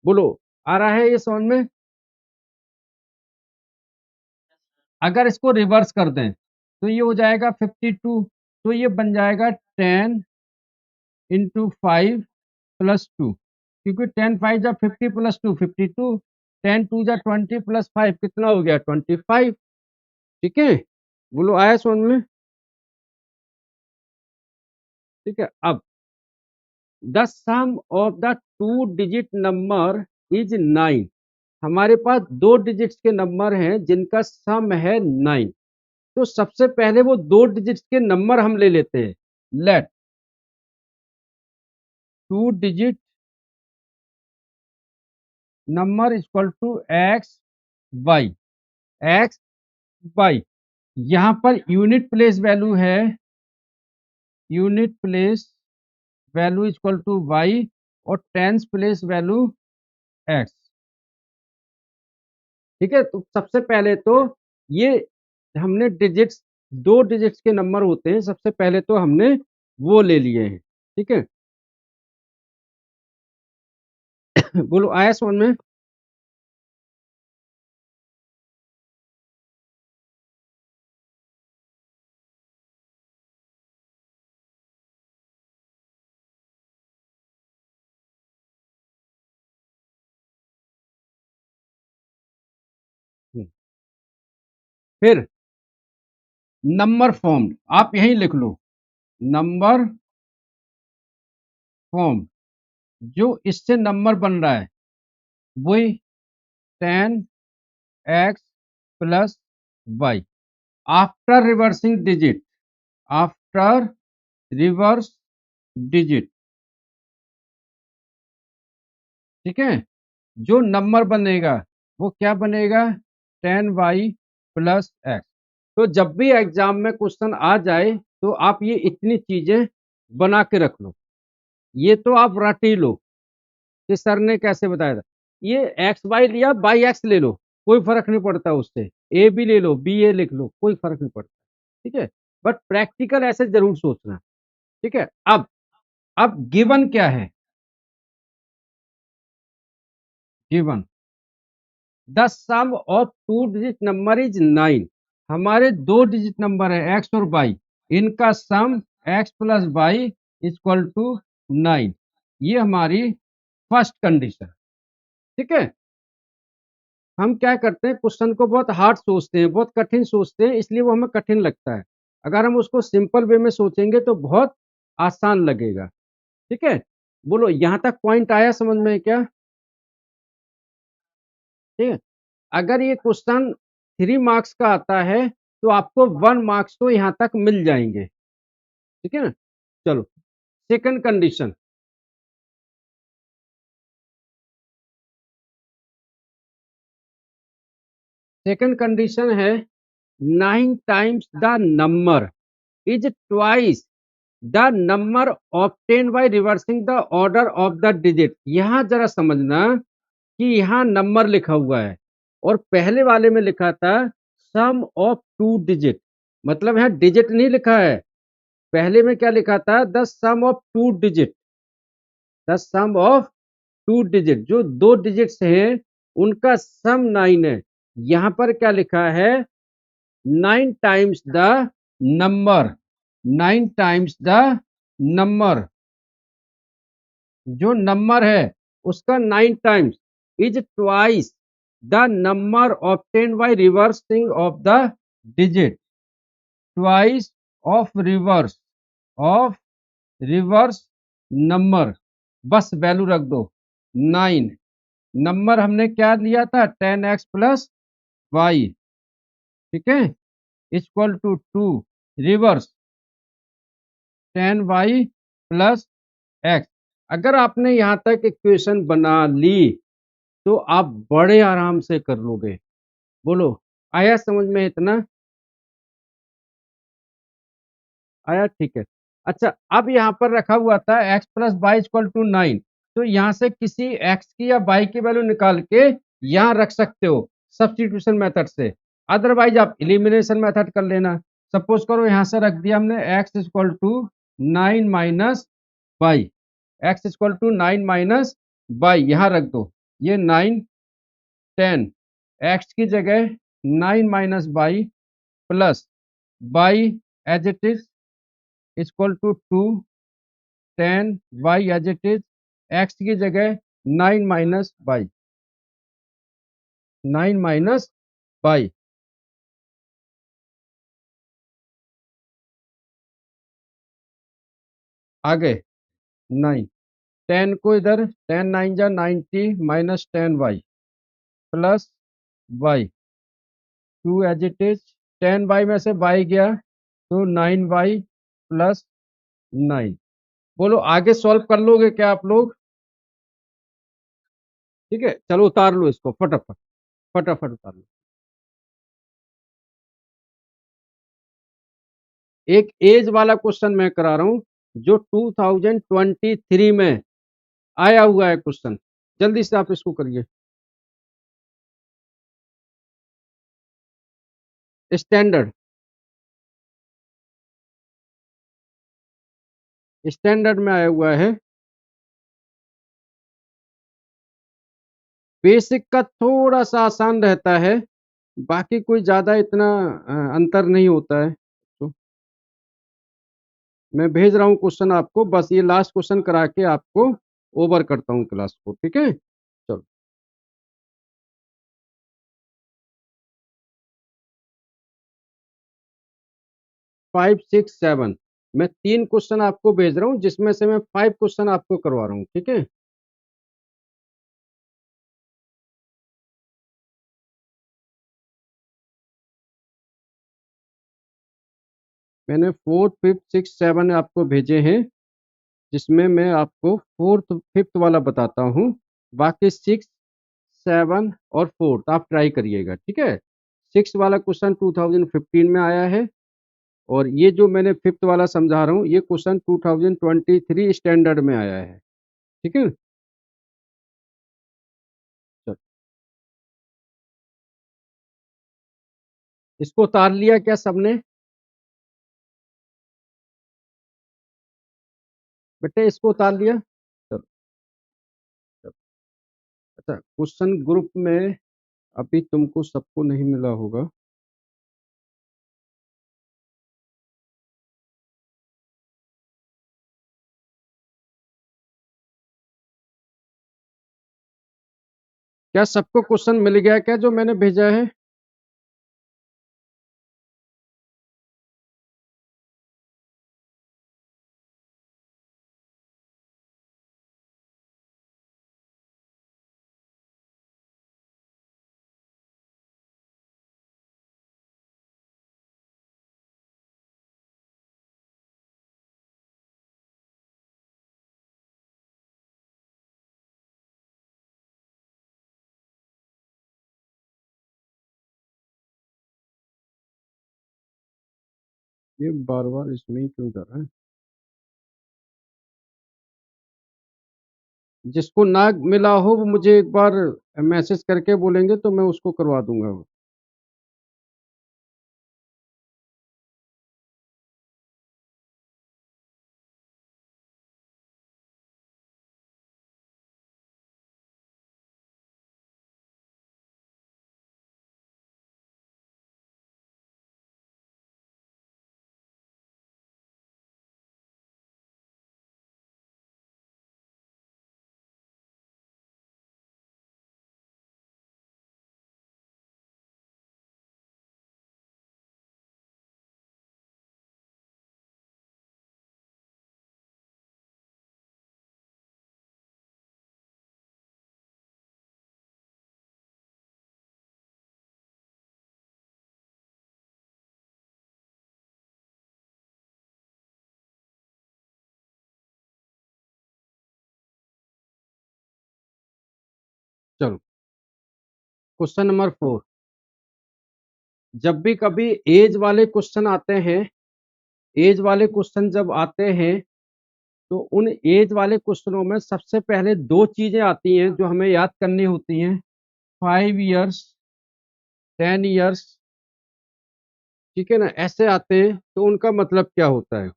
बोलो आ रहा है ये समझ में? अगर इसको रिवर्स कर दें तो ये हो जाएगा 52, तो ये बन जाएगा 10 × 5 + 2, क्योंकि 10 × 5 = 50 + 2 52, 10 × 2 = 20 + 5 कितना हो गया 25, ठीक है। बोलो आया समझ में? ठीक है। अब the sum of the 2 digit number is 9। हमारे पास 2 डिजिट्स के नंबर हैं जिनका सम है 9। तो सबसे पहले वो 2 डिजिट्स के नंबर हम ले लेते हैं। Let 2 digit number equal to X Y. X Y, यहां पर यूनिट प्लेस वैल्यू है, unit place value equal to Y और टेंस प्लेस वैल्यू एक्स। ठीक है, तो सबसे पहले तो ये हमने डिजिट्स, 2 डिजिट्स के नंबर होते हैं, सबसे पहले तो हमने वो ले लिए हैं। ठीक है, बोलो आया समझ में? फिर नंबर फॉर्म आप यहीं लिख लो, नंबर फॉर्म, जो इससे नंबर बन रहा है वही 10x plus Y after reversing digit, after reverse digit. ठीक है, जो नंबर बनेगा वो क्या बनेगा, 10y प्लस एक्स। तो जब भी एग्जाम में क्वेश्चन आ जाए तो आप ये इतनी चीजें बना के रख लो। ये तो आप रट ही लो कि सर ने कैसे बताया था। ये एक्स वाई लिया, बाई एक्स ले लो, कोई फर्क नहीं पड़ता उससे। ए भी ले लो, बी ए लिख लो, कोई फर्क नहीं पड़ता। ठीक है, बट प्रैक्टिकल ऐसे जरूर सोचना। ठीक है, अब गिवन क्या है, given the sum of 2 digit number is 9। हमारे 2 डिजिट नंबर है एक्स और वाई, इनका sum X plus Y equal to 9। ये हमारी फर्स्ट कंडीशन। ठीक है, हम क्या करते हैं, क्वेश्चन को बहुत हार्ड सोचते हैं, बहुत कठिन सोचते हैं, इसलिए वो हमें कठिन लगता है। अगर हम उसको सिंपल वे में सोचेंगे तो बहुत आसान लगेगा। ठीक है, बोलो यहां तक पॉइंट आया समझ में क्या? ठीक है, अगर ये क्वेश्चन 3 मार्क्स का आता है तो आपको 1 मार्क्स तो यहां तक मिल जाएंगे। ठीक है ना, चलो सेकंड कंडीशन। सेकंड कंडीशन है 9 times the number is twice the number obtain by reversing the order of the digit. यहां जरा समझना कि यहाँ नंबर लिखा हुआ है और पहले वाले में लिखा था सम ऑफ 2 डिजिट, मतलब यहाँ डिजिट नहीं लिखा है। पहले में क्या लिखा था, the sum of 2 digit, the sum of 2 digit, जो 2 डिजिट्स हैं उनका सम 9 है। यहां पर क्या लिखा है, 9 times the number, 9 times the number, जो नंबर है उसका 9 times is twice the number obtain by reversing of the digit, twice of reverse, of reverse number, बस वैल्यू रख दो 9। नंबर हमने क्या लिया था, 10x प्लस वाई। ठीक है, equal to 2 reverse 10y plus X. अगर आपने यहाँ तक इक्वेशन बना ली तो आप बड़े आराम से कर लोगे। बोलो आया समझ में इतना? आया, ठीक है। अच्छा, अब यहाँ पर रखा हुआ था x plus Y equal to 9, तो यहाँ से किसी x की या y की वैल्यू निकाल के यहाँ रख सकते हो सब्स्टिट्यूशन मेथड से। अदरवाइज आप इलिमिनेशन मेथड कर लेना। सपोज करो यहाँ से रख दिया हमने x equal to 9 minus Y, X equal to 9 minus Y, यहाँ रख दो ये 9 10, एक्स की जगह 9 minus y plus y as it is equal to 2 10 y as it is, x की जगह 9 माइनस बाई, 9 माइनस बाई। आगे 9 10 को इधर 10 9 जा 90 minus 10y plus y 2 as it is 10y में से y गया तो 9y प्लस 9। बोलो आगे सॉल्व कर लोगे क्या आप लोग? ठीक है, चलो उतार लो इसको फटाफट, फटाफट उतार लो। एक एज वाला क्वेश्चन मैं करा रहा हूं जो 2023 में आया हुआ है क्वेश्चन, जल्दी से आप इसको करिए। स्टैंडर्ड, स्टैंडर्ड में आया हुआ है। बेसिक का थोड़ा सा आसान रहता है, बाकी कोई ज्यादा इतना अंतर नहीं होता है। तो मैं भेज रहा हूँ क्वेश्चन आपको, बस ये लास्ट क्वेश्चन करा के आपको ओवर करता हूँ क्लास को, ठीक है? चलो 5 6 7 मैं 3 क्वेश्चन आपको भेज रहा हूँ जिसमें से मैं 5 क्वेश्चन आपको करवा रहा हूँ, ठीक है? मैंने 4th 5th 6th 7 आपको भेजे हैं, जिसमें मैं आपको 4th 5th वाला बताता हूँ। बाकी 6 7 और 4th आप ट्राई करिएगा, ठीक है? 6 वाला क्वेश्चन 2015 में आया है, और ये जो मैंने 5th वाला समझा रहा हूँ ये क्वेश्चन 2023 स्टैंडर्ड में आया है, ठीक है? चलो, इसको उतार लिया क्या सबने? बेटे इसको उतार लिया? चलो, चलो। अच्छा, क्वेश्चन ग्रुप में अभी तुमको सबको नहीं मिला होगा। क्या सबको क्वेश्चन मिल गया क्या जो मैंने भेजा है? ये बार बार इसमें ही क्यों जा रहा है? जिसको ना मिला हो वो मुझे एक बार मैसेज करके बोलेंगे तो मैं उसको करवा दूंगा। चलो, क्वेश्चन नंबर 4। जब भी कभी एज वाले क्वेश्चन आते हैं, एज वाले क्वेश्चन जब आते हैं, तो उन एज वाले क्वेश्चनों में सबसे पहले दो चीजें आती हैं जो हमें याद करनी होती हैं। 5 इयर्स, 10 इयर्स, ठीक है ना? ऐसे आते हैं तो उनका मतलब क्या होता है?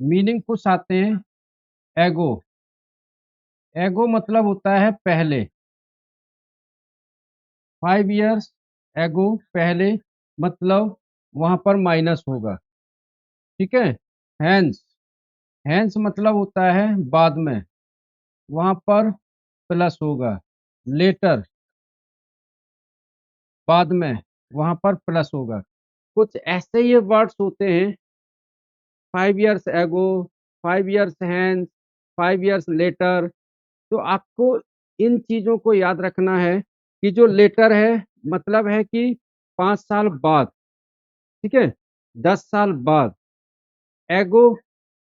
मीनिंग कुछ आते हैं एगो, एगो मतलब होता है पहले। 5 इयर्स एगो पहले, मतलब वहां पर माइनस होगा, ठीक है? हैंस, हैंस मतलब होता है बाद में, वहां पर प्लस होगा। लेटर, बाद में, वहां पर प्लस होगा। कुछ ऐसे ये वर्ड्स होते हैं, 5 years ago, 5 years hence, 5 years later। तो आपको इन चीज़ों को याद रखना है कि जो लेटर है मतलब है कि 5 साल बाद, ठीक है? 10 साल बाद, एगो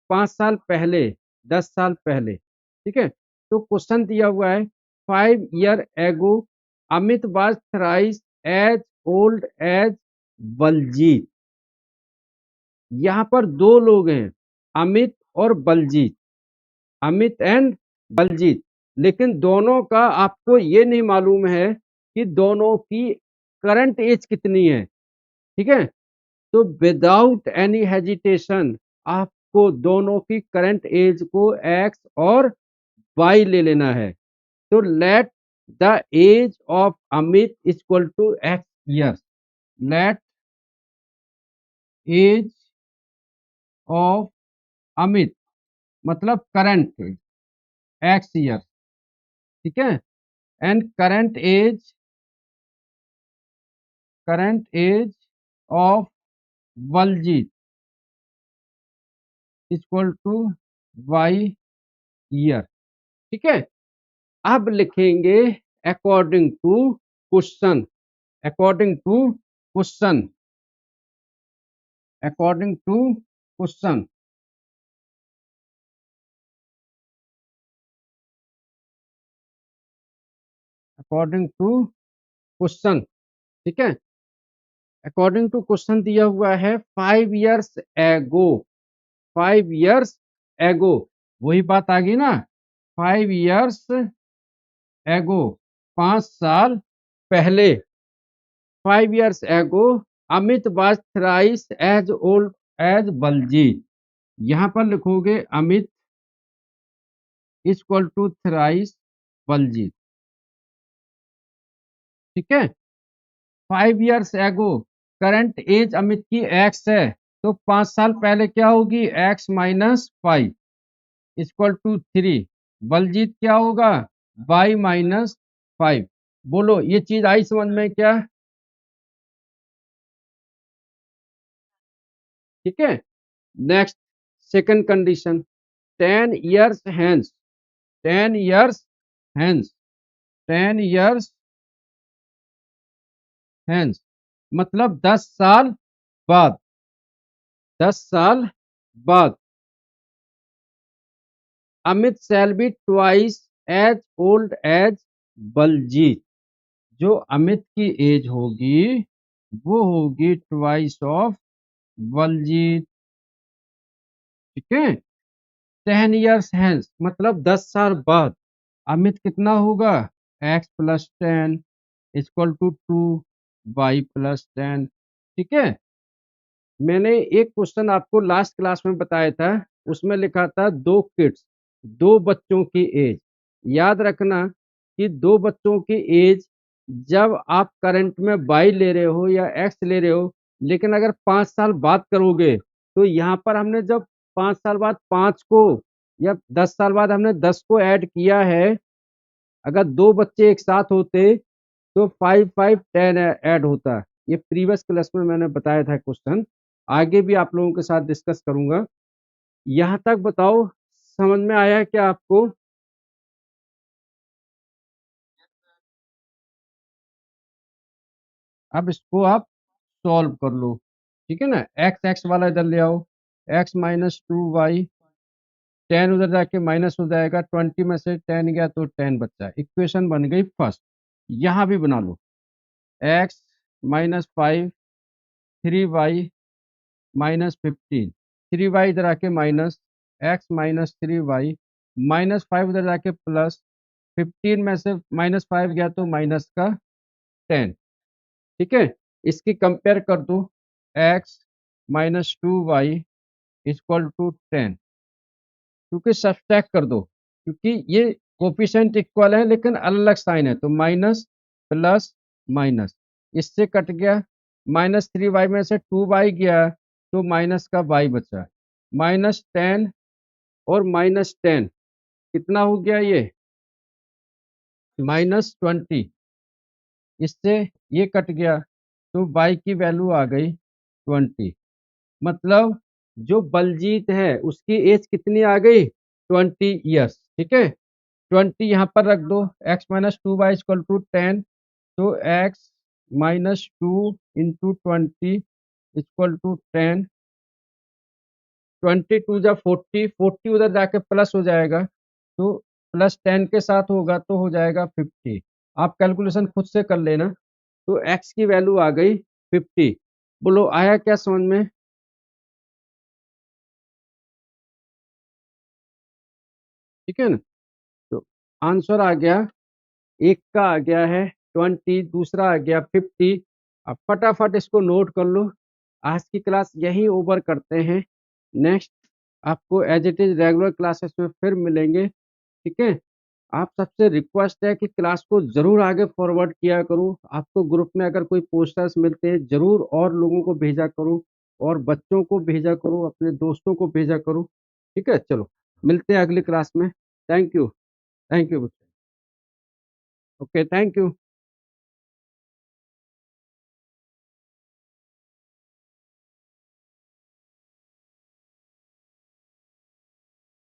5 साल पहले, 10 साल पहले, ठीक है? तो क्वेश्चन दिया हुआ है 5 year ago Amit was thrice as old as Baljit. यहाँ पर दो लोग हैं, अमित और बलजीत, अमित एंड बलजीत, लेकिन दोनों का आपको ये नहीं मालूम है कि दोनों की करंट एज कितनी है, ठीक है? तो विदाउट एनी हेजिटेशन आपको दोनों की करंट एज को एक्स और वाई ले लेना है। तो let the age of Amit equal to x years, let age of Amit मतलब करंट एज एक्स ईयर, ठीक है? And current age of Baljit equal to y year, ठीक है? अब लिखेंगे according to question, according to question, according to question, according to question, ठीक है? According to question दिया हुआ है 5 इयर्स एगो, 5 इयर्स एगो, वही बात आ गई ना, 5 इयर्स एगो 5 साल पहले, 5 years ago Amit was thrice as old as Baljeet. यहाँ पर लिखोगे Amit equal to thrice Baljit, ठीक है? 5 years ago current age Amit की एक्स है, तो 5 साल पहले क्या होगी, x minus 5 equal to 3। Baljit क्या होगा, वाई माइनस 5। बोलो ये चीज आई समझ में क्या? ठीक है? Next second condition, 10 years hence, 10 years hence, 10 years hence मतलब 10 साल बाद, 10 साल बाद Amit shall be twice as old as Baljit. जो अमित की एज होगी वो होगी ट्वाइस ऑफ बलजीत, ठीक है? 10 years hence मतलब 10 साल बाद अमित कितना होगा, x plus 10 equal to 2 y plus 10, ठीक है? मैंने एक क्वेश्चन आपको लास्ट क्लास में बताया था, उसमें लिखा था दो किड्स, दो बच्चों की एज। याद रखना कि दो बच्चों की एज जब आप करंट में वाई ले रहे हो या एक्स ले रहे हो, लेकिन अगर 5 साल बाद करोगे तो यहाँ पर हमने जब 5 साल बाद 5 को या 10 साल बाद हमने 10 को ऐड किया है, अगर दो बच्चे एक साथ होते तो 5 5 10 ऐड होता। ये प्रीवियस क्लास में मैंने बताया था क्वेश्चन, आगे भी आप लोगों के साथ डिस्कस करूंगा। यहाँ तक बताओ समझ में आया है क्या आपको? अब इसको आप सॉल्व कर लो, ठीक है ना? एक्स एक्स वाला इधर ले आओ, एक्स माइनस 2 वाई, 10 उधर जाके माइनस हो जाएगा, 20 में से 10 गया तो 10 बचा, इक्वेशन बन गई फर्स्ट। यहाँ भी बना लो, X minus 5, 3 Y minus 15, 3 Y इधर आके minus, X minus 3 Y minus 5 उधर जाके प्लस, 15 में से -5 गया तो माइनस का 10, ठीक है? इसकी कंपेयर कर दो, x minus 2 y equal to 10, क्योंकि सब्सट्रैक्ट कर दो, क्योंकि ये कोफिशिएंट इक्वल है लेकिन अलग अलग साइन है, तो माइनस प्लस माइनस, इससे कट गया, -3 वाई में से 2 वाई गया तो माइनस का वाई बचा, -10 और -10 कितना हो गया ये, -20, इससे ये कट गया तो y की वैल्यू आ गई 20। मतलब जो बलजीत है उसकी एज कितनी आ गई? 20 ईयर्स। ठीक है, 20 यहाँ पर रख दो। x-2y = 10, तो x-2 × 20 = 10। 20 × 2 = 40, 40 उधर जाके प्लस हो जाएगा, तो +10 के साथ होगा तो हो जाएगा 50। आप कैलकुलेशन खुद से कर लेना। तो x की वैल्यू आ गई 50। बोलो आया क्या समझ में? ठीक है ना? तो आंसर आ गया, एक का आ गया है 20, दूसरा आ गया 50। अब फटाफट इसको नोट कर लो। आज की क्लास यहीं ओवर करते हैं। नेक्स्ट आपको as it is regular classes में फिर मिलेंगे। ठीक है, आप सबसे रिक्वेस्ट है कि क्लास को जरूर आगे फॉरवर्ड किया करो। आपको ग्रुप में अगर कोई पोस्टर्स मिलते हैं जरूर और लोगों को भेजा करो, और बच्चों को भेजा करो, अपने दोस्तों को भेजा करो। ठीक है, चलो मिलते हैं अगली क्लास में। Thank you. Thank you. Okay, thank you.